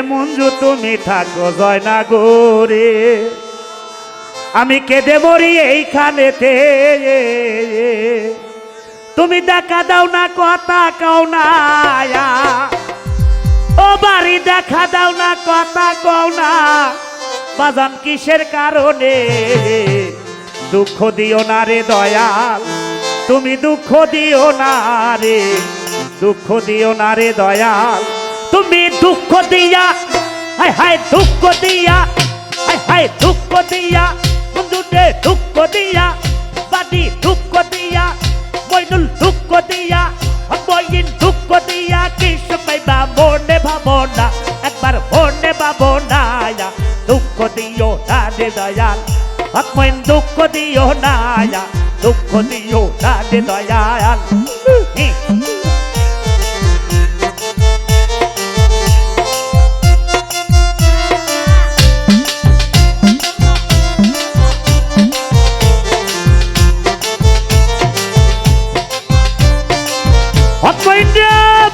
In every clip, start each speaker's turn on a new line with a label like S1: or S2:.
S1: মঞ্জু তুমি থাকো জয়নাগরে আমি কেঁদে মরি এইখানেতে তুমি দেখা দাও না কথা কও না ও বাড়ি দেখা দাও না কথা কও না বাজান কিসের কারণে দুঃখ দিও না রে দয়াল তুমি দুঃখ দিও না রে দুঃখ দিও না রে দয়াল তুমি দুঃখ দিয়া হায় হায় দুঃখ দিয়া হায় হায় দুঃখ দিয়া বন্ধুরে দুঃখ দিয়া বাড়ি দুঃখ দিয়া মইনুল দুঃখ দিয়া মইন দুঃখ দিয়া কিছু পাইবা মনে ভাবো না একবার মনে ভাবো না দুঃখ দিও না রে দয়াল মইন দুঃখ দিও না দুঃখ দিও না রে দয়াল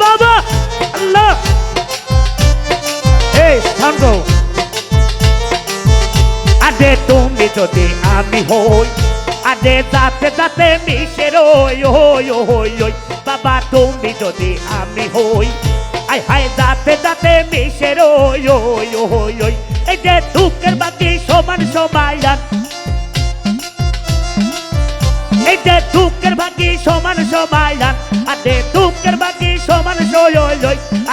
S1: বাবা আল্লাহ আদে তুমি যদি আমি হই আদে যাতে যাতে মিশে রই ওই বাবা তুমি যদি আমি হই আয় হায় যাতে যাতে মিশে রই ওই এই যে দুঃখের বাকি সমান সমায়ান এই যে দুঃখের বাকি সমান সমায়ান আদে দুঃখের বাকি সমান সই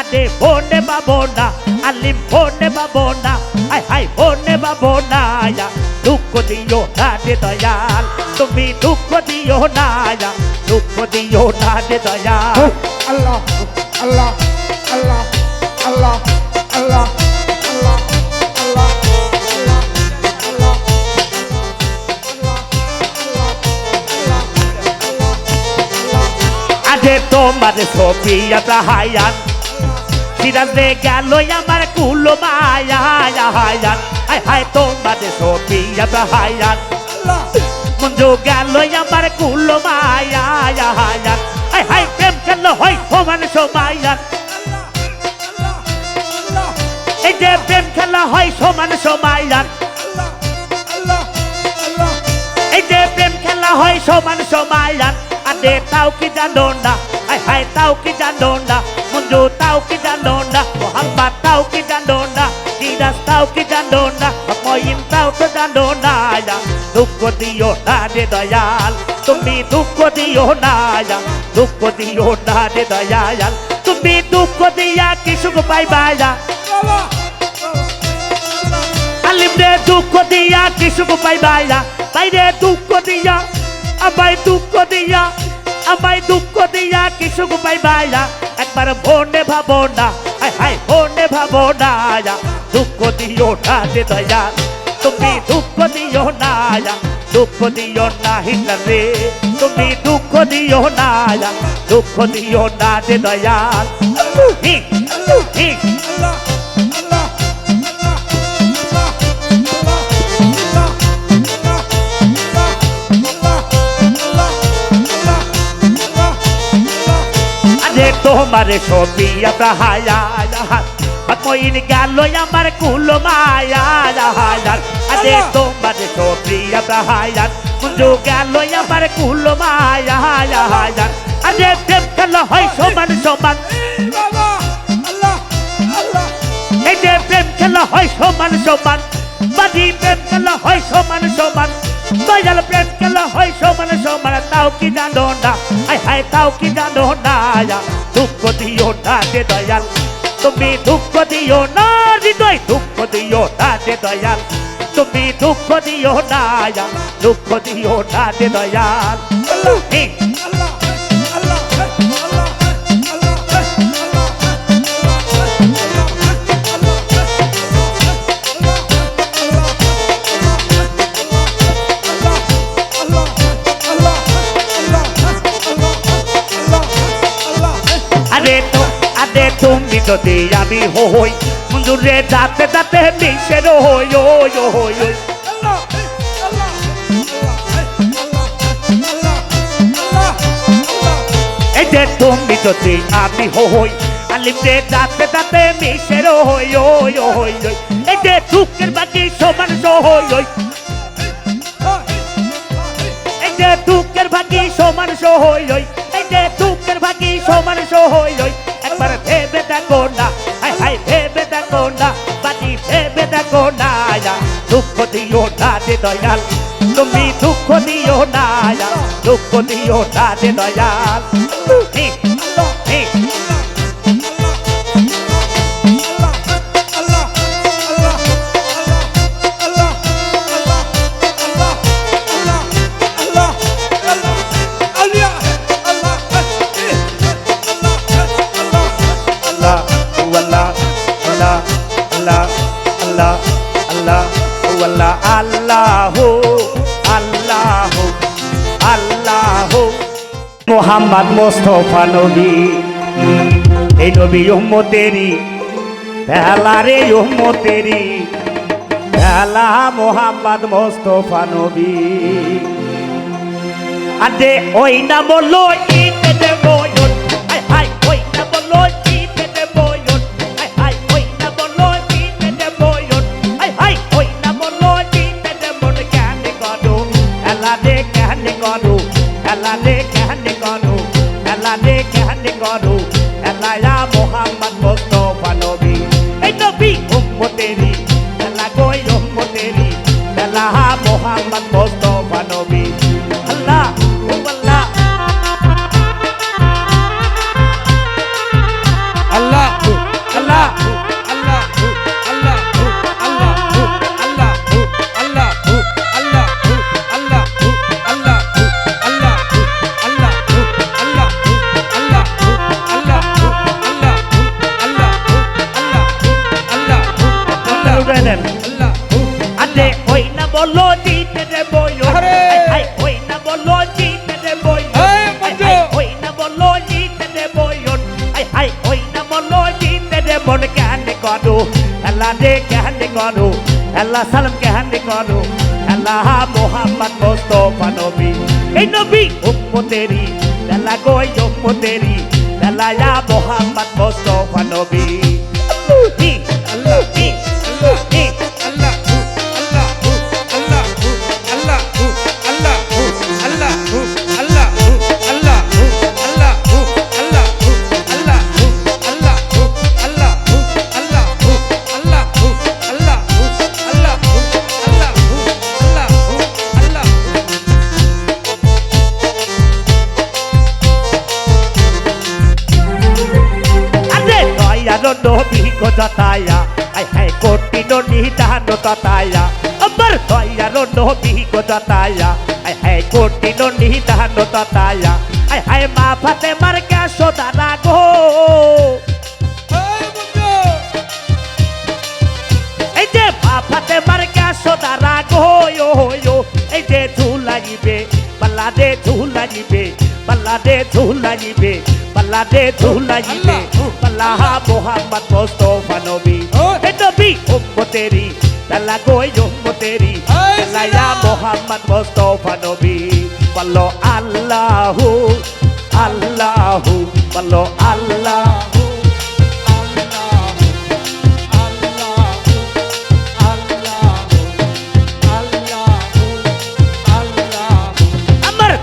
S1: আদে বনে বাবো না আলিম বনে বাবো না আয় হায় বনে বাবো না দুঃখ দিও না রে দয়াল তুমি দুঃখ দিও না দুঃখ দিও না রে দয়াল
S2: আল্লাহ আল্লাহ আল্লাহ আল্লাহ আল্লাহ আল্লাহ আল্লাহ
S1: আজে তোমার ছবি হায়ান সিরাজে গেল আমার কুলো মায়া হায়ান হায় হায় তোমার ছবি হায়ান মঞ্জু গেল আমার কুলো মায়া হায়ান হায় হায় প্রেম খেলো হয় সমান সমায়ান এই যে প্রেম খেলা হয় সমান সমায়ান এই যে প্রেম খেলা হয় সমান সমায়ান আদে তাও কি জানো না হায় হায় তাও কি জানো না মঞ্জু তাও কি জানো না মোহাম্মদ তাও কি জানো না সিরাজ তাও কি জানো না মঈন তাও তো জানো না দুঃখ দিও না রে দয়াল তুমি দুঃখ দিও না দুঃখ দিও না রে দয়াল তুমি দুঃখ দিয়া কিছু পাইবা আলিম রে দুঃখ দিয়া কিছু পাইবা বাইরে দুঃখ দিয়া আমায় দুঃখ দিয়া আমায় দুঃখ দিয়া কিছু পাইবা একবার মনে ভাবো না হায় হায় মনে ভাবো না দুঃখ দিও না রে দয়াল তুমি দুঃখ দিও না দুঃখ দিও না হিন্দরে তুমি দুঃখ দিও না দুঃখ দিও না রে দয়াল ঠিক ঠিক তোমার ছবি হায়া মইন গেল আমার কুলো মায়া আরে তোমার ছবি হায়া মঞ্জু গেল আমার কুলো মায়া আরে প্রেম খেলা হয় সমান সমান এই যে প্রেম খেলা হয় সমান সমান বাড়ি প্রেম খেলা হয় সমান সমান দয়াল প্রেম খেলা হয় সমান সমান তাও কি জানো না হায় হায় তাও কি জানো না দুঃখ দিও না রে দয়াল তুমি দুঃখ দিও না হৃদয় দুঃখ দিও না রে দয়াল তুমি দুঃখ দিও না দুঃখ দিও না রে দয়াল তুমি যদি আমি হই মঞ্জুরে যাতে যাতে মিশে রই এই যে তুমি যদি আমি হই আলিমরে দাঁতে দাঁতে মিশের হই ওই ওই ওই এই যে দুঃখের বাকি সমান সহই ওই এই যে দুঃখের বাকি সমান সহই ওই এই যে দুঃখের বাকি সমান সহই ওই একবার ভেবে দেখো না হাই হাই ভেবে দেখো না বাকি ভেবে দেখো না দুঃখ দিও না রে দয়াল তুমি দুঃখ দিও না দুঃখ দিও না রে দয়াল মোহাম্মদ মোস্তফা নবী এই নবী উম্মতেরি পেলা রে উম্মতেরি পেলা মোহাম্মদ মোস্তফা নবী আরে ওই না বললো ইতে দেব হাই হাই ওই না বললো ইতে দেব হাই হাই ওই না বললো ইতে দেব হাই হাই ওই না বললো ইতে দেব কেন করো পেলা রে কেন করো পেলা রে কেন করো পেলা রে কেন করো পেলা মোহাম্মদ মোস্তফা নবী এই নবী উম্মতেরি পেলা কই উম্মতেরি পেলা মোহাম্মদ মোস্তফা নবী আল্লাহ
S2: আল্লাহ আল্লাহ আল্লাহ আল্লাহ আল্লাহ আল্লাহ আল্লাহ আল্লাহ আল্লাহ আল্লাহ আল্লাহ আল্লাহ আল্লাহ আল্লাহ আল্লাহ আল্লাহ
S1: আরে ওই না বলো জিতে রে বই হাই ওই না বলো জিতে রে বই ওই না বলো জিতে রে বই হাই হাই ওই না বলো জিতে রে মন কেন করো আল্লাহ রে কেন করো আল্লাহ সালাম কেন করো আল্লাহ মোহাম্মদ মোস্তফা নবী এই নবী উম্মতেরি আল্লাহ কই উম্মতেরি আল্লাহ ইয়া মোহাম্মদ মোস্তফা নবী
S2: আল্লাহ
S1: নবী গো জতায়া আই হাই কোটি ননি দান ততায়া আমার দয়ার নবী গো জতায়া আই হাই কোটি ননি দান ততায়া আই হাই মা ফাতেমার কে সোদারা গো এই যে মা ফাতেমার কে সোদারা গো ও এই যে ঝুলাইবে পাল্লা দে ঝুলাইবে পাল্লা দে ঝুলাইবে পাল্লা দে ঝুলাইবে পাল্লা মোহাম্মদ মোস্তফা নবী এ নবী উম্মতেরি পাল্লা গোয় উম্মতেরি পাল্লা ইয়া মোহাম্মদ মোস্তফা নবী বলো আল্লাহু আল্লাহু বলো আল্লাহু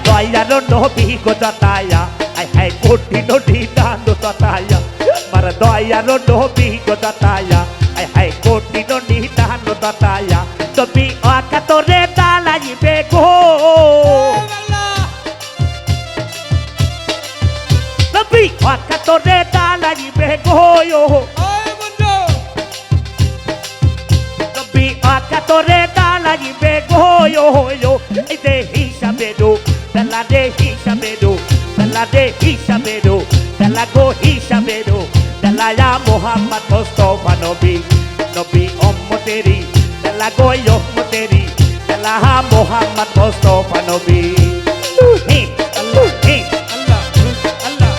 S1: দয়ার নবী গো জতায়া আই হাই কোটি নদী দান ততায়া আমার দয়ার নবী গো জতায়া আই হাই কোটি নদী দান ততায়া তুমি আকাতরে দালাইবে গো তুমি আকাতরে দালাইবে গো তুমি আকাতরে দালাইবে গো এই যে হিসাবে দো Bella de Hishabedo, Bella de Hishabedo, Bella go Hishabedo, Bella ya Muhammad Mustafa Nabi, Nabi Ummoteri, Bella go Ummoteri, Bella ha Muhammad Mustafa Nabi. Hey, Allah, hey, Allah, Allah,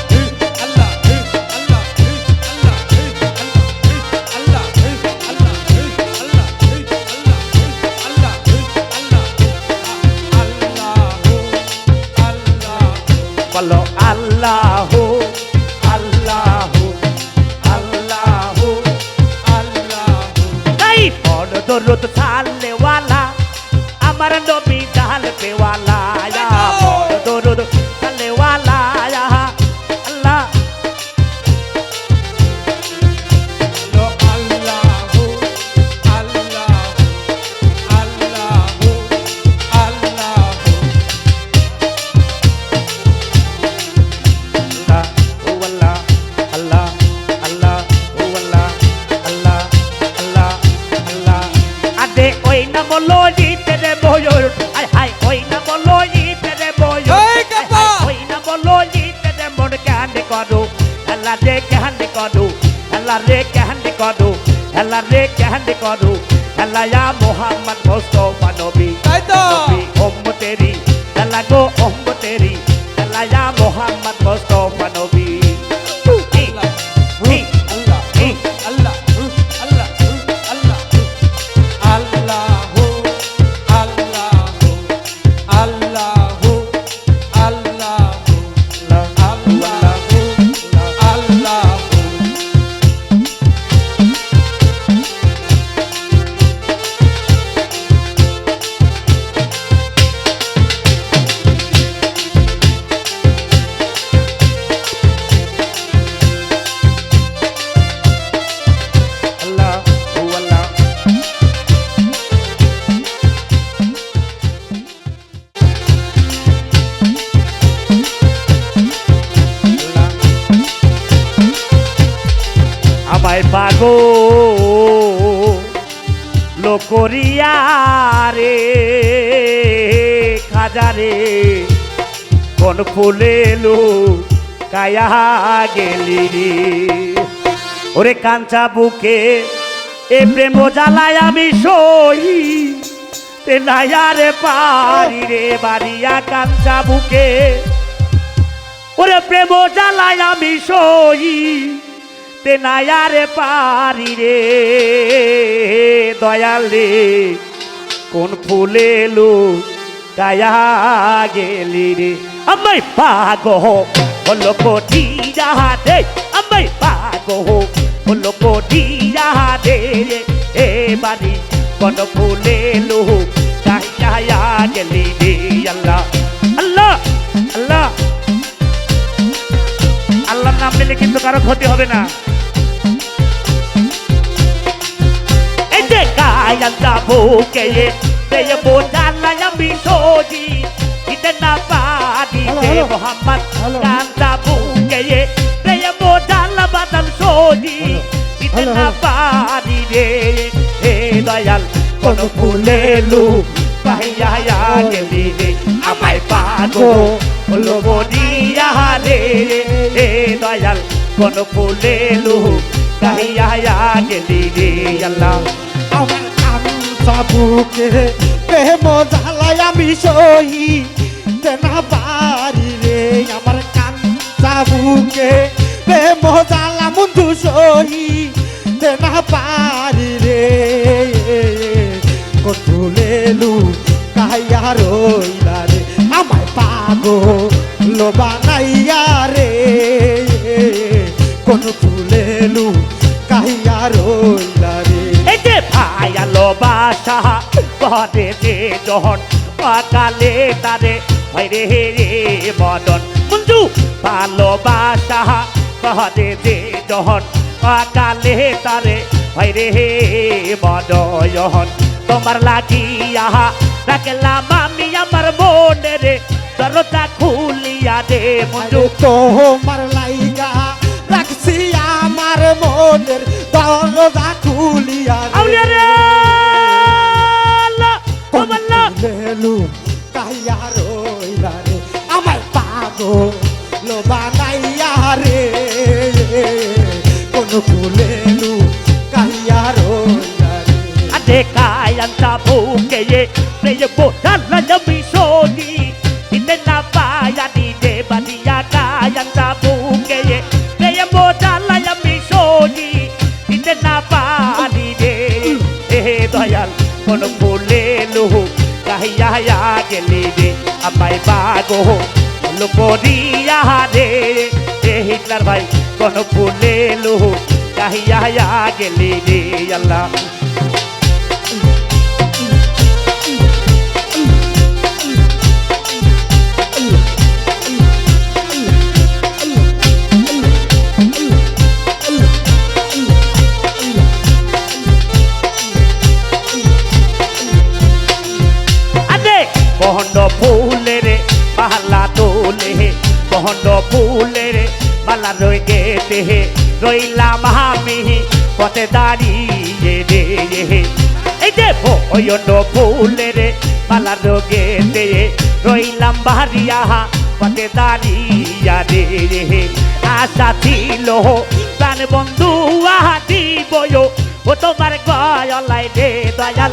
S1: Allah, Allah, Allah, বলো আল্লাহু আল্লাহু দরুদ সাল্লেওয়ালা আমার নবী জাহাল পেওয়ালা দরুদ সাল্লেওয়ালা আল্লাহ
S2: আল্লাহু আল্লাহু আল্লাহু
S1: আল্লাহ আল্লাহ আল্লাহ আল্লাহ আল্লাহ আল্লাহ আদে ওই নাম লইতে রে বয়র আয় হায় ওই নাম লইতে রে বয়র
S2: এই কাপা!
S1: ওই নাম লইতে রে মন কান্দে করো আল্লাহ রে কান্দে করো আল্লাহ রে কান্দে করো আল্লাহ রে কান্দে করো আল্লাহ ইয়া মুহাম্মদ মুস্তাফা নবী
S2: তাই তো
S1: নবী উম্মতেরি আল্লাহ গো উম্মতেরি আল্লাহ ইয়া মুহাম্মদ মুস্তাফা নবী আমায় পাগো লোকরিয়া রে খাজারে কোন ফুলে লো কায়া গেলি রে ওরে কাঞ্চা বুকে এ প্রেম জ্বালায় আমি সই তে নায়ারে পারি রে বাড়িয়া কাঞ্চা বুকে ওরে প্রেম জ্বালায় আমি সই তে নায়ারে পারি রে দয়াল রে কোন ফুলে লো কায়া গেলি রে আমায় পাগো হলো কোটি যাহাতে আমায় পাগো হলো কোটি যাহাতে এ বাড়ি কোন ফুলে লো কায়া গেলি রে আল্লাহ আল্লাহ আল্লাহ আল্লাহর নাম নিলে কিন্তু কারো ক্ষতি হবে না এই যে কায়ান্তা বুকে তে বোঝালা আমি সোজি ইতে না পারি তে মোহাম্মদ কান্তা বুকে তে বোঝালা বাদল সোজি ইতে না পারি রে হে দয়াল কোন ফুলে লু পাইয়া গেলি রে আমায় পাগো হলো বলিয়া রে হে দয়াল কোন ফুলে লু কাহিয়া গেলি রে আল্লাহ
S3: আমার কাঞ্চা বুকে প্রেম জ্বালায় আমি সহি তেনা বাড়ি রে আমার কাঞ্চা বুকে প্রেম জ্বালা মুন্দু সহি তেনা বাড়ি রে কতুলেলু কাহিয়া রইলা রে আমায় পাগো লো বানাইয়া রে কোন ফুলেলু কাহিয়া রইলা রে
S1: এই যে ভায়ালো বাসা করে যে যখন অকালে তারে হইরে রে মদন মঞ্জু ভালোবাসা করে যে যখন অকালে তারে হইরে মদন তোমার লাগিয়া রাখলাম আমি আমার মনে রে দরজা খুলিয়া দে মঞ্জু
S3: তোমার লাইগা রাখছি আমার মনের দরজা খুলিয়া
S1: আউলিয়া রে আল্লাহ ও আল্লাহ
S3: লেলু কাইয়া রইলা রে আমার পাগল বানাইয়া রে কোন ফুলেলু কাইয়া রইলা রে
S1: আদে কায়ান্তা বুকে প্রেয় বোঝালা আমি সোনি ইতে না পায়া দিতে বাদিয়া কায়ান্তা বুকে প্রেয় বোঝালা আমি সোনি ইতে না পারি রে হে দয়াল কোন ফুলে লুহু কাহিয়া গেলি রে আমায় পাগো লোকরিয়া রে হিটলার ভাই কোন ফুলে লুহু কাহিয়া গেলি রে আল্লাহ মালা রয়ে গেতে রইলাম আমি পথে দাঁড়িয়ে রে এই যে ভয়ন ফুলের মালা রোগেতে রইলাম বাহারিয়া পথে দাঁড়িয়া রে আশা ছিল প্রাণ বন্ধু আহা দিব ও তোমার গয়লাই রে দয়াল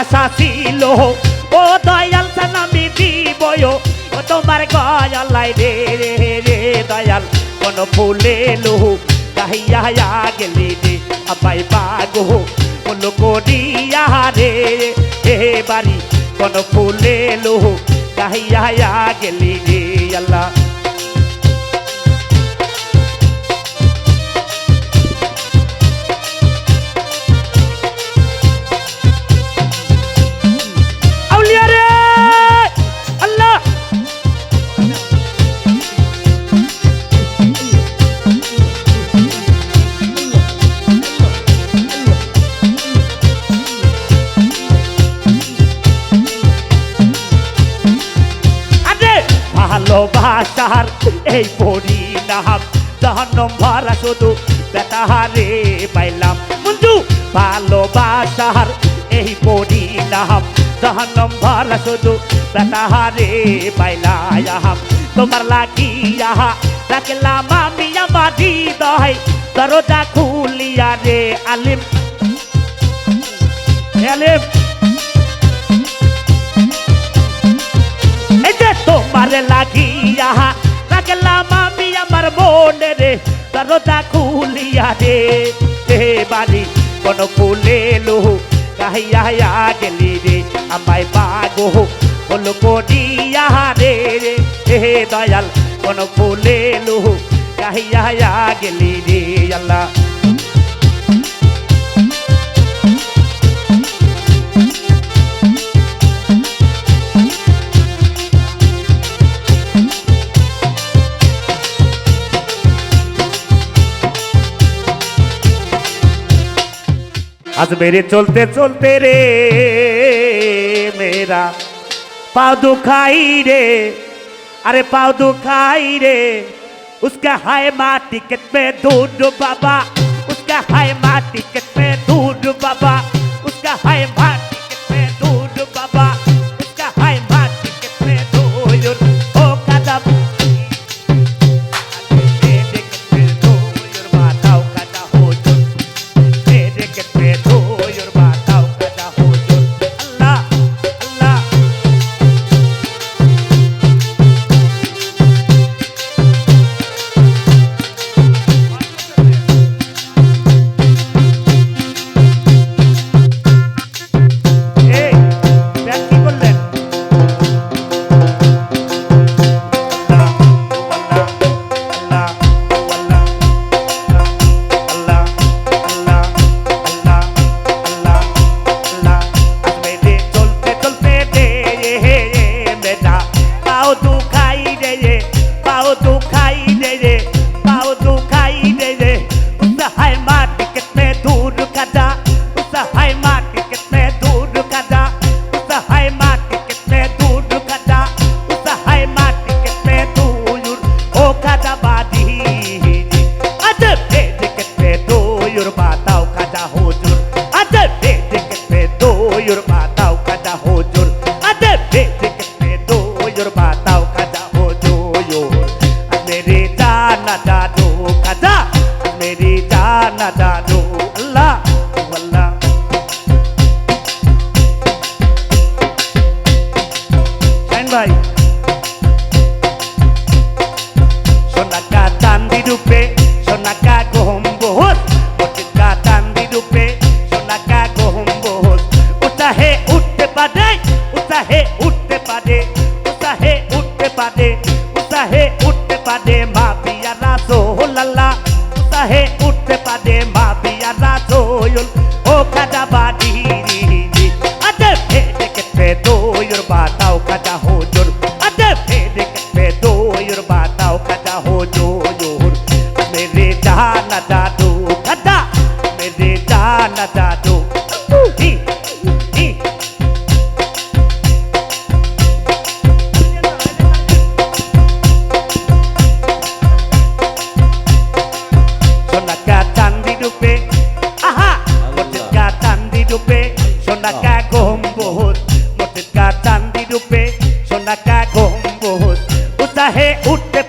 S1: আশা ছিল ও দয়াল সানামি দিব ও তোমার গয়লাই রে রে দয়াল কোন ফুলে লোহ গাহিয়া গেলি রে আপাই বাগো বলো করিয়া রে হে বাড়ি কোন ফুলে লোহ গাহিয়া গেলি রে আল্লাহ ভালোবাসার এই পরিণাম জহন্নম ভরা শুধু বেতাহারে পাইলাম বন্ধু ভালোবাসার এই পরিণাম জহন্নম ভরা শুধু বেতাহারে পাইলাম তোমার লাগিয়া রাখলাম আমি আমার হৃদয় দরজা খুলিয়া রে আলিম আলিম তোমার লাগিয়া রাখলাম আমি আমার মনে রে দরজা খুলিয়া রে হে বাড়ি কোন ফুলে লোহ গাহিয়া গেলি রে আমায় বাগো বলো করিয়া রে হে দয়াল কোন ফুলে লোহ গাহিয়া গেলি রে আল্লাহ आज मेरे चलते चलते रे मेरा पाँव दुखाई रे अरे पाँव दुखाई रे उसका हाय माँ टिकट पे दूध बाबा उसका हाय माँ टिकट पे दूध बाबा उसका हाय माँ टिकट पे दूध बाबा उसका हाय माँ टिकट पे दूध ओ कदम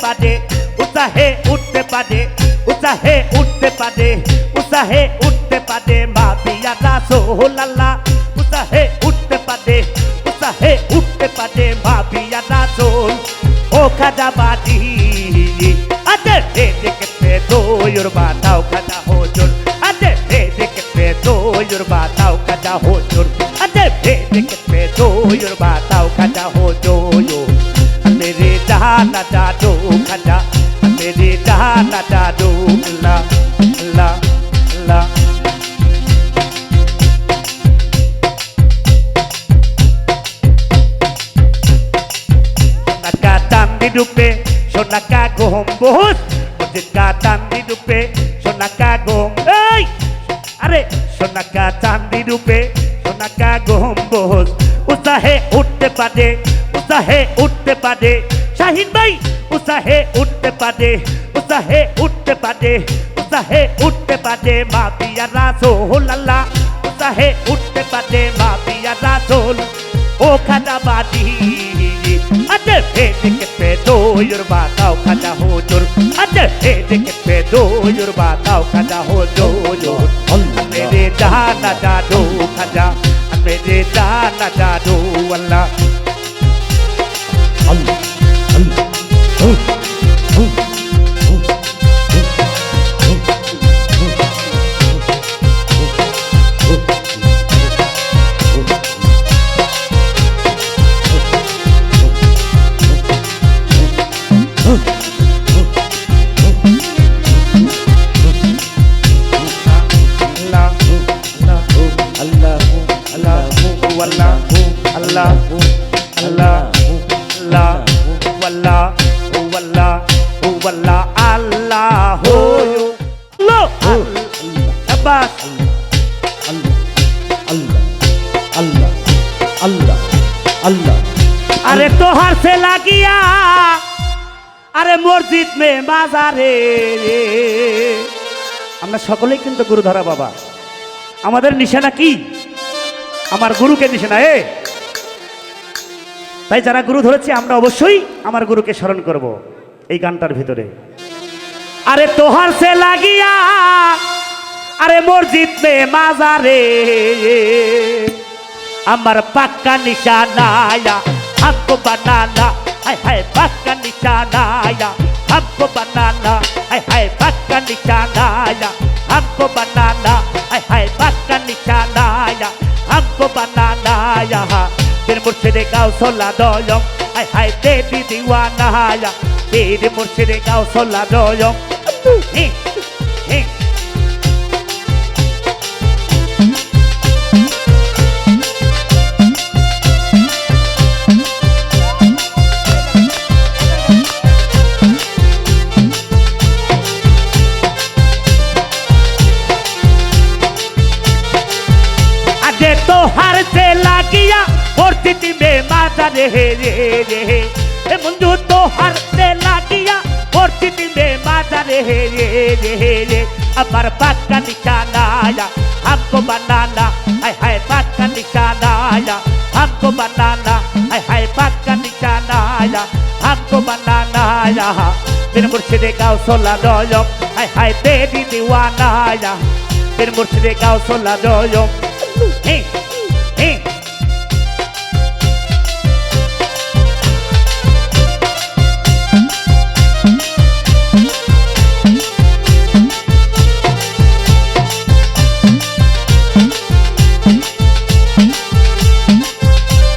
S1: পারে উৎসাহে উঠতে পারে উৎসাহে উঠতে পারে উৎসাহে উঠতে পারে মাপিয়া রাসূল আল্লাহ উৎসাহে উঠতে পারে উৎসাহে উঠতে পারে মাপিয়া রাসূল ও খাজা বাদি আদে দেখতে দোয়ুর বাতাও খাজা হুজুর আদে দেখতে দোয়ুর বাতাও খাজা হুজুর আদে দেখতে দোয়ুর বাতাও খাজা হুজুর मेरे जाना जादू खाजा मेरे जाना जादू ला ला ला सोना चांदी रूपे सोना का गम्बुज मुझका चांदी रूपे सोना का गम्बुज अरे सोना का चांदी रूपे सोना का गम्बुज उत्साहे उठते पारे उत्साहे उठते पारे शाहीन भाई उत्साहे उठते पारे उत्साहे उठते पारे उत्साहे उठते पारे मापिया रासूल अल्लाह उत्साहे उठते पारे मापिया रासूल ओ खाजा बादी अदे देखते दोयुर बाताओ खाजा हुजूर अदे देखते दोयुर बाताओ खाजा हुजूर मेरे जाना जादू खाजा मेरे जाना जादू अल्लाह अरे तोहर से लागिया अरे मस्जिद में बाजारे আমরা সকলেই কিন্তু গুরু ধরা বাবা আমাদের নিশানা কি আমার গুরুকে নিশানা তাই যারা গুরু ধরেছে আমরা অবশ্যই আমার গুরুকে স্মরণ করব এই গানটার ভিতরে আরে তোহার সে লাগিয়া আরে মসজিদ মে মাজারে আমার পাক্কা নিশানা আয়া हमको बनाना हाय हाय पक्का निशाना आया हमको बनाना हाय हाय पक्का निशाना आया हमको बनाना हाय हाय पक्का निशाना आया हमको बनाना आया फिर मुर्शिदे गाँव सोला दोयम हाय हाय तेरी दीवाना आया तेरे मुर्शिदे गाँव सोला दोयम तो हर से लागिया और तिथि में माता रे रे मुंजू तो हर से लागिया और तिथि में माता रे रे अमर पक्का निशाना आया हमको बनाना हाय हाय पक्का निशाना आया हमको बनाना हाय हाय पक्का निशाना आया हमको बनाना आया फिर मुर्शिदे गाँव सोला दोयम हाय हाय तेरी दीवाना आया फिर मुर्शिदे गाँव सोला दोयम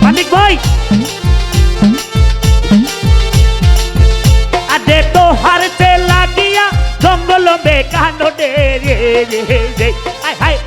S1: मानिक भाई अदे तो हर से लागिया जंगलों में कानो दे रे हाय हाय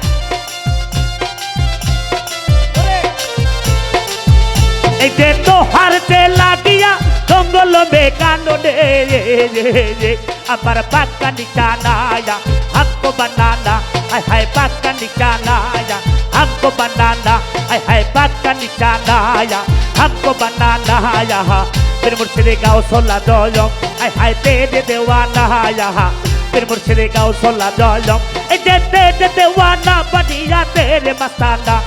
S1: ऐसे तो हर से लागिया जंगलों में कानो दे रे अमर पक्का निशाना आया हमको बनाना हाय हाय पक्का निशाना आया हमको बनाना हाय हाय पक्का निशाना आया हमको बनाना आया फिर मुर्शिदे गाँव सोला दोयम हाय हाय तेरे दीवाना आया फिर मुर्शिदे गाँव सोला दोयम तेरे दीवाना बनिया तेरे मस्ताना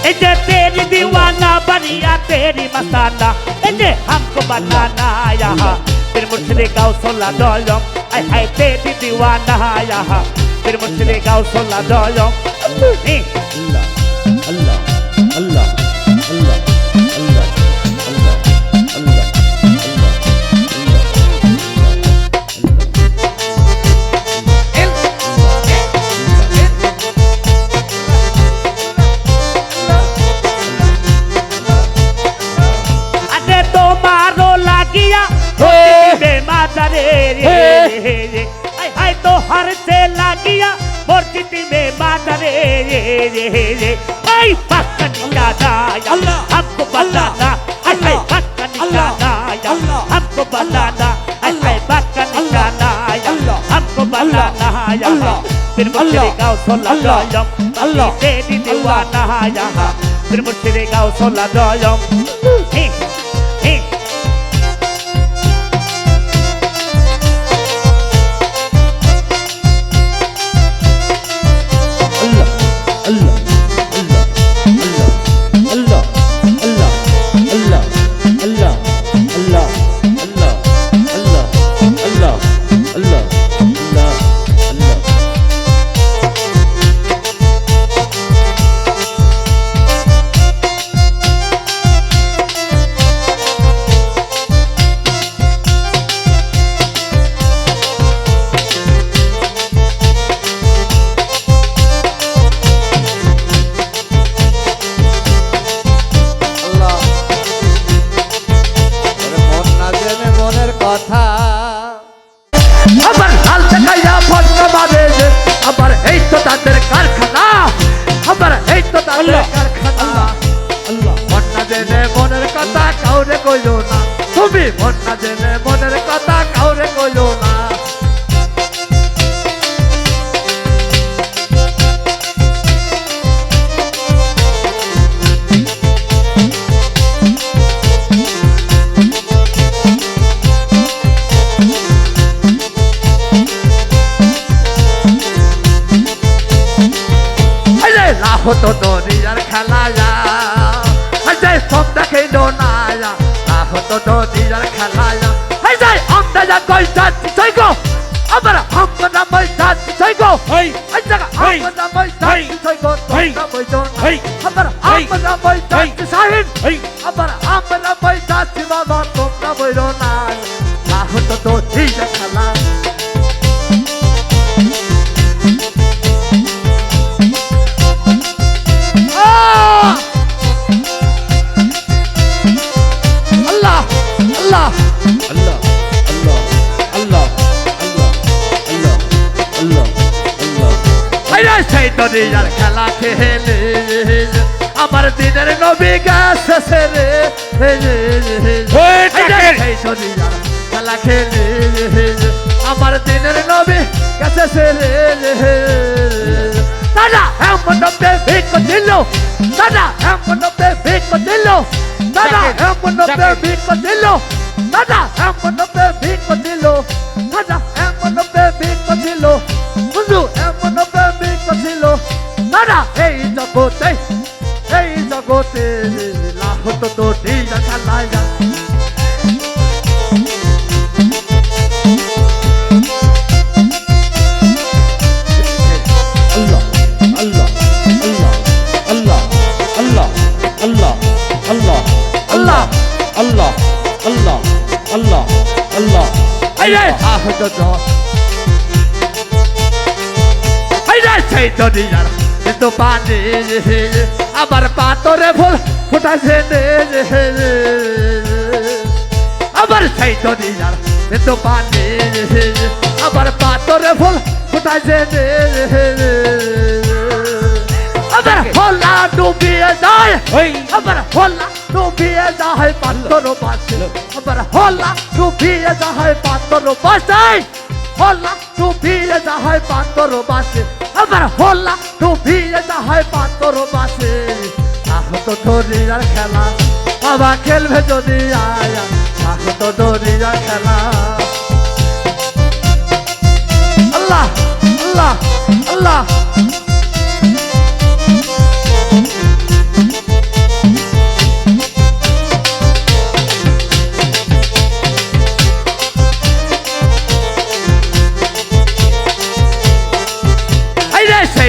S1: ए जे तेरी दीवाना बनिया तेरी मस्ताना ए जे हमको बनाना यहाँ फिर मुझसे गाँव सोला डोलों आई हाय तेरी दीवाना यहाँ फिर मुझसे गाँव सोला डोलों
S3: Allah, Allah, Allah, Allah, Allah, Allah, Allah,
S1: अरे तो मारो लागिया माता रे हाय तो हर से लागिया मोर्चिटी में माता रे पक्का निकाना हमको बनाना पक्का निकाना हमको बनाना पक्का निकाना हमको बनाना फिर मुझे गाँव सोला डोलों तेरी दीवाना यहाँ फिर मुझे गाँव सोला डोलों
S4: আবার লাল দেখাইয়া ভদ্র মারে আবার এই তো তাদের কারখানা আবার এই তো তাদের কারখানা মন না জেনে মনের কথা কাউরে কইলো না তুমি মন না জেনে মনের কথা কাউরে কইলো না হতো দুনিয়ার খেলায়া যাই সব দেখে ডোনায়া হতো দুনিয়ার খেলায়া যাই আমরা যা কই যাচ্ছি তাই গো আবার আমরা মই যাচ্ছি তাই গো এই জায়গা আমরা মই যাচ্ছি তাই গো তোমরা মই জন আবার আমরা মই যাচ্ছি সাহিন আবার আমরা মই যাচ্ছি বাবা তোমরা মই না হতো দুনিয়ার খেলা সেই দুনিয়ার খেলা খেলে আমার দিনের নবী গেছে রে সেই দুনিয়ার খেলা খেলে আমার দিনের নবী গেছে রে দাদা এমন নবে ভিক দিল দাদা এমন নবে ভিক দিল দাদা এমন নবে ভিক দিল দাদা এমন নবে ভিক দিল দাদা এমন নবে ভিক দিল বন্ধু এমন নবে ভিক দিল দাদা এই জগতে লাহত তো দিলা খেলায়া সেই দুনিয়ার কিন্তু পানি আবার পাতরে ফুল ফুটাছে আবার সেই দুনিয়ার কিন্তু পানি আবার পাতরে ফুল ফুটাছে আবার হোলা ডুবিয়ে যায় আবার হোলা ডুবিয়ে যায় পাথর বাসে আবার হোলা ডুবিয়ে যায় পাথর বাসে হোলা ডুবিয়ে যায় পাথর বাসে আবার হোলা ডুবিয়ে যায় পাথর বাসে আহত দরিয়ার খেলা বাবা খেলবে যদি আয়া আহত দরিয়ার খেলা আল্লাহ আল্লাহ আল্লাহ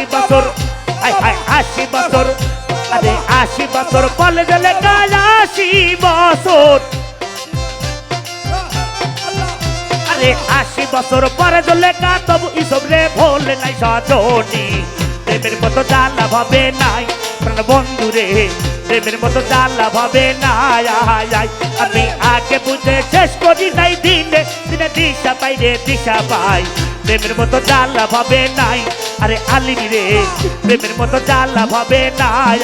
S1: 80 বছর হাই হাই 80 বছর আরে 80 বছর কলেজে লেখা 80 বছর আরে 80 বছর পরে যে লেখা তবু ইসব রে ভোলে নাই সজনী প্রেমের মতো জ্বালা ভাবে নাই প্রাণ বন্ধু রে প্রেমের মতো জ্বালা ভাবে নাই আমি আগে বুঝে শেষ করি নাই দিনে দিনে দিশা পাই রে দিশা পাই প্রেমের মতো জ্বালা ভাবে নাই আরে আলিমি রে প্রেমের মতো জ্বালা ভাবে নাই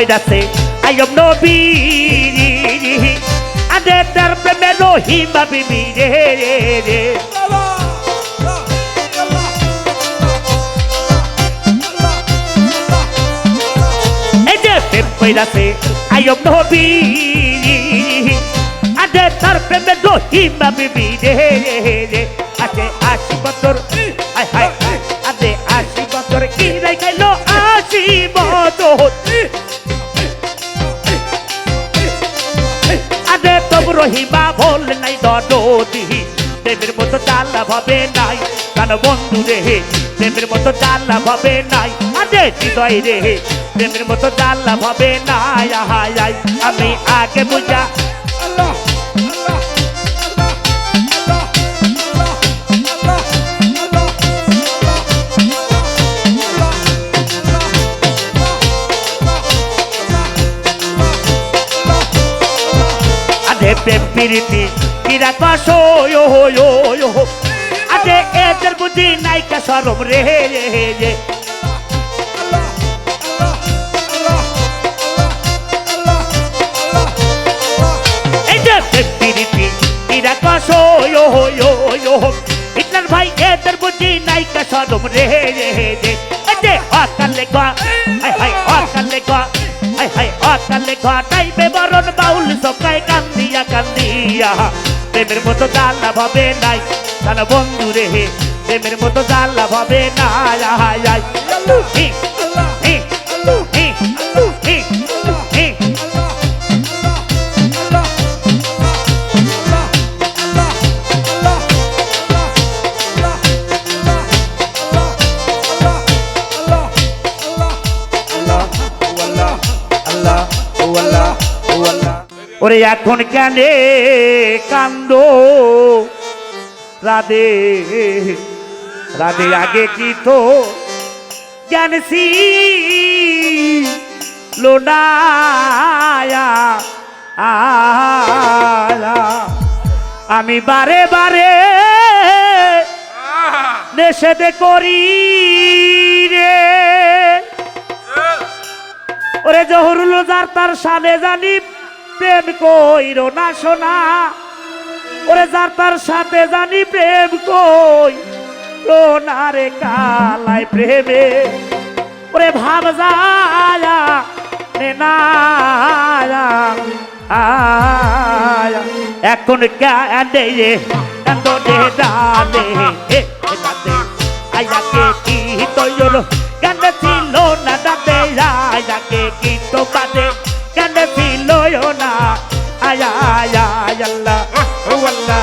S1: Say, I am no be. And then there be no him, baby. And then say, I am no be. And then there be no him, baby. I say, Ashi Bator. I say, Ashi Bator. I know Ashi Bator. Rahima ভোল নাই দরদি প্রেমের মতো জ্বালা ভাবে নাই কান বন্ধু রে প্রেমের মতো জ্বালা ভাবে নাই আরে হৃদয় রে প্রেমের মতো জ্বালা ভাবে নাই আমি আগে বুঝা প্রেম প্রীতি কিরা কসো আরে এদের বুদ্ধি নাইকা সরম রে এই যে প্রেম প্রীতি কিরা কসো ইতলার ভাই এদের বুদ্ধি নাইকা সরম রে এই যে অকালে গা হাই হাই অকালে গা হাই হাই অকালে গা টাইমে বরণ বাউল সকাই কান্দিয়া কান্দিয়া প্রেমের মতো জ্বালা ভাবে নাই কান বন্ধু রে প্রেমের মতো জ্বালা ভাবে নাই ওরে এখন কেনে কান্দ রাধে রাধে আগে কি তো জানসি লোনায়া আমি বারে বারে নিষেধ করি রে ওরে জহুরুল যার তার সামনে জানি প্রেম কইরো না শোনা ওরে যার তার সাথে জানি প্রেম কই রোনারে কালাই প্রেমে ওরে ভাব যায় না এখন কাঁদে কান্দে ডালে আয়াকে কি তৈর কান্দে ছিল না দাদে আয়াকে কি তো বাদে কান্দে ছিল না আয়া আয়া আল্লাহ ও আল্লাহ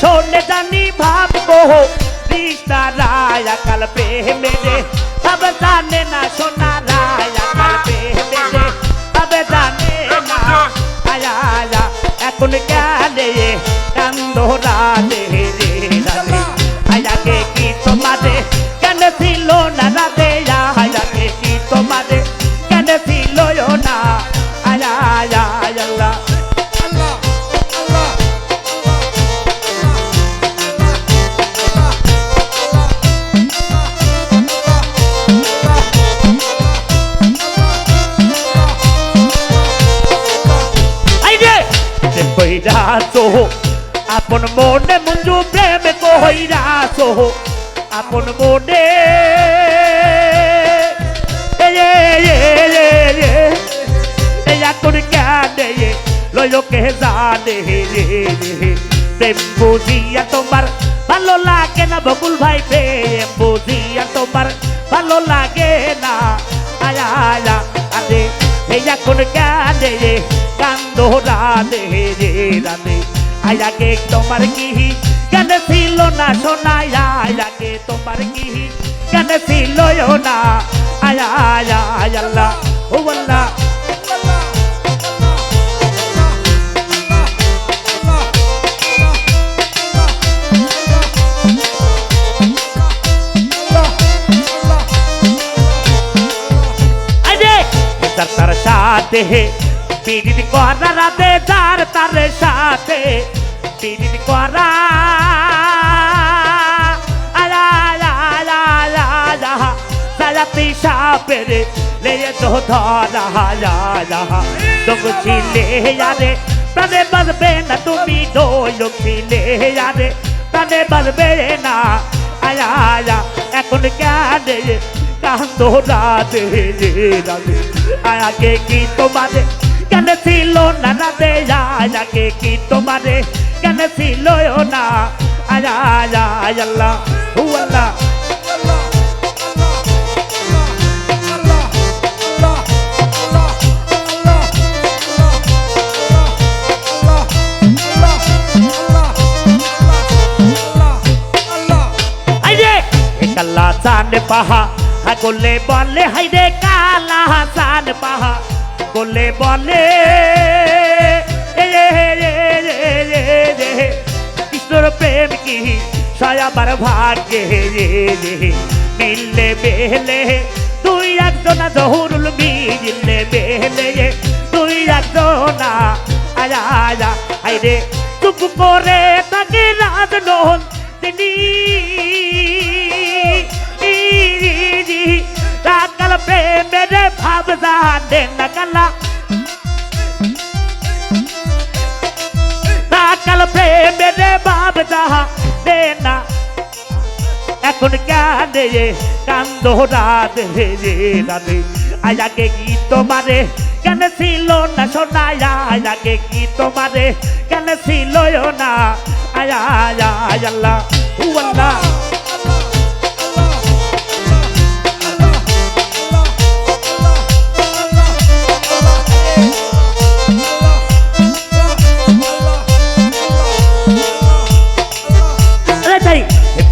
S1: सोने जानी भाव को रिश्ता राया कल प्रेम दे अब जाने ना सोना राया कल प्रेम दे अब जाने ना आया आया এখন কেনে কান্দোরা দে রে রাধে আয়া কে কি তোমারে কেন ছিল না রাধে আয়া কে কি তোমারে কেন ছিল না আয়া আয়া আল্লাহ কইরাছো আপন মনে মঞ্জু প্রেম কইরাছো আপন মনে এখন কেনে লোকে জানে প্রেম বুঝিয়া তোমার ভালো লাগে না বকুল ভাই প্রেম বুঝিয়া তোমার ভালো লাগে না আয়া আয়া আরে এখন কেনে কান্দ রাধে রে রাধে আয়াকে তোমার কি কেন ছিল না শোনায় আয়াকে তোমার কি কেন ছিল না আয়া আয়া আল্লাহ ও আল্লাহ তার সাথে পীড়িত করা রাতে যার তার সাথে পীড়িত করা সালাতি সাপের লেয়ে তো ধরা তোক ছিলে আরে প্রাণে বাজবে না তুমি দোলক ছিলে আরে প্রাণে বাজবে না আয়া আয়া এখন কেন কান্দ রাধে রাধে আয়াকে কি তোমারে কেন ছিল না রাধে আয়াকে কি তোমারে কেন ছিল না আয়া আয়া আল্লাহ হু আল্লাহ কালা চান পাহা গোলে বলে হাইরে কালা চান পাহা গোলে বলে কৃষ্ণর প্রেম কি সয়াবার ভাগ্যে মিললে বেহলে তুই একজনা জহুরুল মিললে বেহলে তুই একজনা আয়া আয়া হাইরে চুপ করে তাকে রাত নহন তিনি কাল প্রেমের ভাব জানে না কালা কাল প্রেমের ভাব জানে না এখন কাঁদে কান্দ রাধে রাধে আয়াকে কি তোমারে কেন ছিল না শোনায় আয়াকে কি তোমারে কেন ছিল না আয়া আয়া আল্লাহ হু আল্লাহ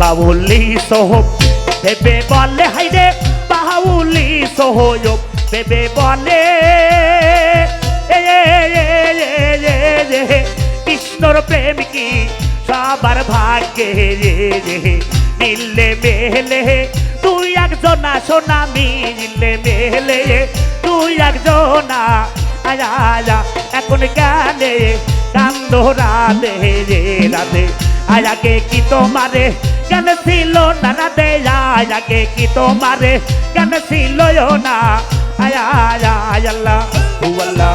S1: বাউলি সোহব বেবে বলে হাইরে বাউলি সোহব বেবে বলে কৃষ্ণর প্রেম কি সবার ভাগ্যে মিললে মেহলে তুই একজনা সোনা মিললে মেহলে তুই একজনা আয়া আয়া এখন কানে কান্দ রাধে রাধে আয়াকে কি তোমারে কেন ছিল না রাধে আয়াকে কি তোমারে কেন ছিল না আয়া আয়া আল্লাহ হু আল্লাহ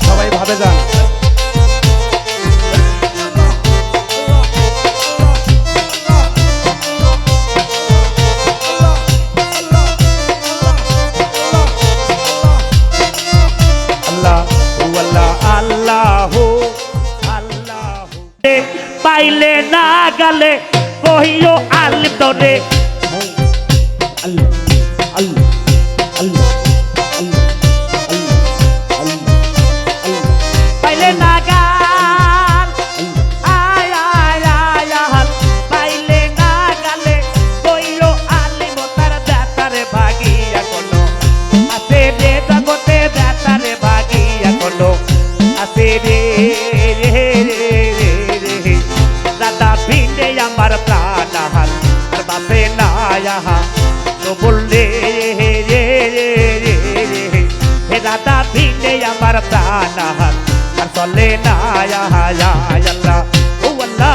S3: সবাই ভাবে যান
S1: পাইলে না গেলে কহিও আল তোরে
S3: আল্লাহ আল্লাহ আল্লাহ আল্লাহ আল্লাহ
S1: পাইলে না গাল আয় আয় আয় পাইলে না গেলে কহিও আলি মোতার দাতারে ভাগিয়া কোনো আছে রে জগতে দাতারে ভাগিয়া কোনো আছে রে আমার প্রাণ হাল আর বাসে না তো বললে হে দাদা ভিনে আমার প্রাণ হাল আর চলে না আল্লাহ ও আল্লাহ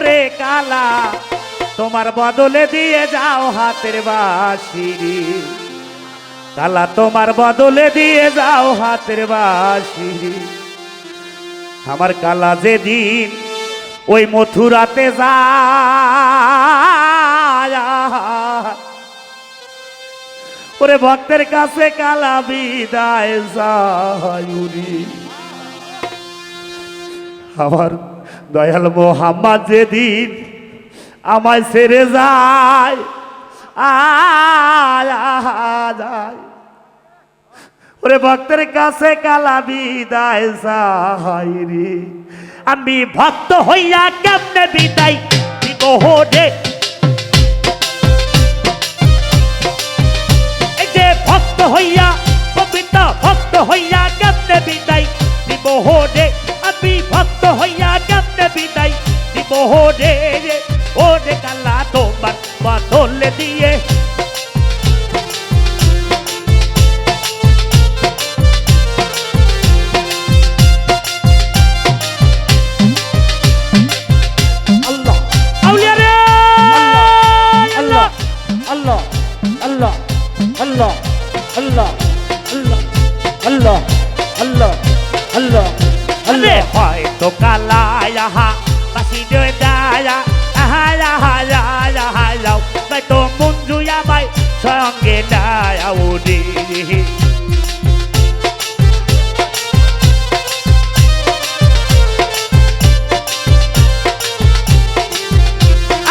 S1: রে কালা তোমার বদলে দিয়ে যাও হাতের বাঁশি রে কালা তোমার বদলে দিয়ে যাও হাতের বাঁশি রে আমার কালা যেদিন ওই মথুরাতে যায় ওরে ভক্তের কাছে কালা বিদায় যায়ুরি আমার দয়াল মোহাম্মদ যেদিন আমায় ছেড়ে যায় যায় ওরে ভক্তের কাছে কালা বিদায় যায়রি আমি ভক্ত হইয়া কেমনে বিদায় দিব রে এই যে ভক্ত হইয়া পবিত্র ভক্ত হইয়া কেমনে বিদায় দিব রে আমি ভক্ত হইয়া কেমনে বিদায় দিব রে ওরে কালা তোমার বদলে দিয়ে
S3: আল্লাহ
S1: আউলিয়া রে
S3: আল্লাহ আল্লাহ আল্লাহ আল্লাহ আল্লাহ আল্লাহ আল্লাহ আল্লাহ আল্লাহ
S1: আরে হয়তো কালা ইহা বাসি দে দায়া আহা আহা আহা আহা তাই তো মঞ্জু আমায় সঙ্গে দায়া ওরে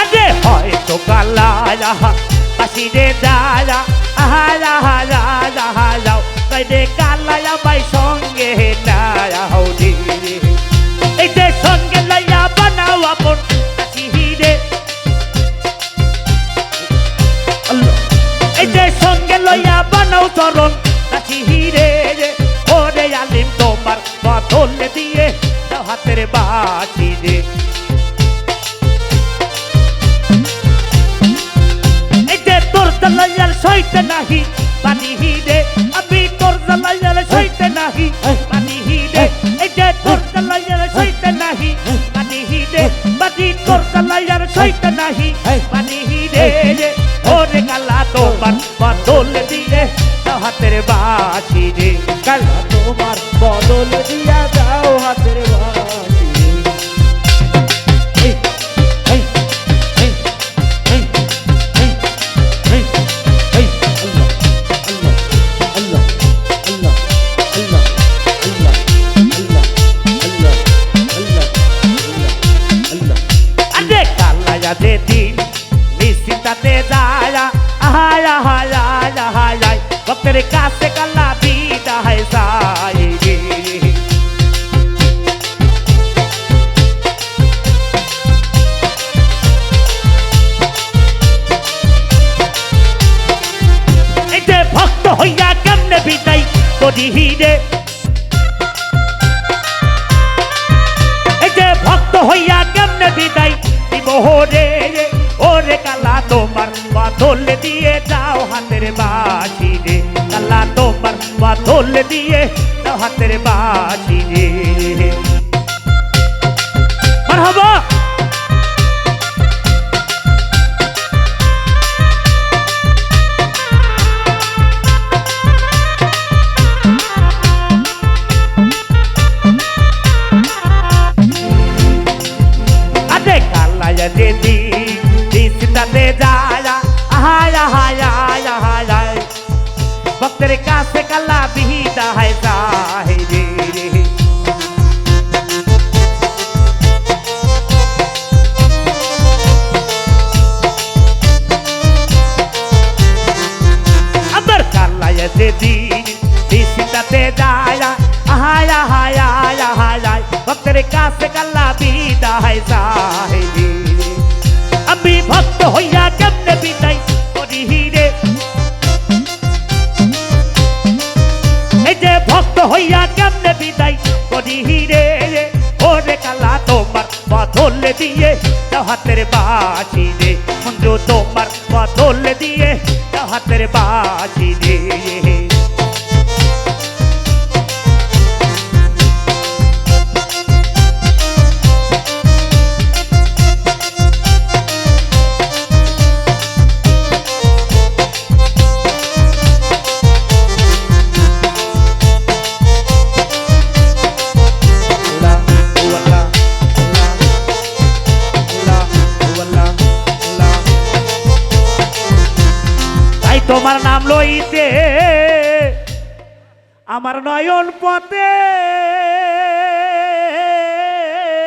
S1: আরে হয়তো কালা ইহা বাসি দে দায়া আহা আহা আহা তাই দে কালা আমায় সঙ্গে দায়া ওরে এই যে সঙ্গে লাইয়া বানাও আপন হিরে
S3: আল্লাহ
S1: এই যে সঙ্গে লইয়া বানাও চরণ কাছি হিরে ওরে আলিম তোমার বদলে দিয়ে দাও হাতের বাঁশি রে এই যে তোর জ্বালাইয়ার সইতে নাহি পানি হিরে আমি তোর জ্বালাইয়ার সইতে নাহি পানি হিরে এই যে তোর জ্বালাইয়ার সইতে নাহি পানি হিরে বাজি তোর জ্বালাইয়ার সইতে নাহি পানি হিরে ওরে কালা তোমার বদলে দিয়ে দাও হাতের বাঁশি রে
S3: কালা তোমার বদল দিয়া যাও হাতের বাঁশি এই এই এই এই এই এই এই আল্লাহ আল্লাহ আল্লাহ আল্লাহ আল্লাহ আল্লাহ আল্লাহ আল্লাহ আল্লাহ আল্লাহ
S1: আরে কালা যেদিন নিশ্চিন্তাতে যায় আহায় আহায় আহায় ভক্তের কাছে কালা বিদায় যায় রে এই যে ভক্ত হইয়া কেমনে বিদায় করি রে এই যে ভক্ত হইয়া কেমনে বিদায় দিব রে ওরে কালা তোমার বদলে দিয়ে যাও হাতের বাঁশি রে কালা তোমার বদলে দিয়ে যাও হাতের বাঁশি রে মারহাবা আরে কালা যেদি দিশিতাতে যায় আহায় আহায় আহায় ভক্তের কাছে কালা বিদায় যায় রে আবার কালা যেদি দিশিতাতে যায় আহায় আহায় আহায় ভক্তের কাছে কালা বিদায় যায় রে আমি ভক্ত হইয়া কেমনে বিদায় করি রে এই যে ভক্ত হইয়া কেমনে বিদায় করি রে ওরে কালা তোমার বদলে দিয়ে দাও হাতের বাঁশি রে মঞ্জু তোমার বদলে দিয়ে দাও হাতের বাঁশি রে তোমার নাম লইতে আমার নয়ন পথে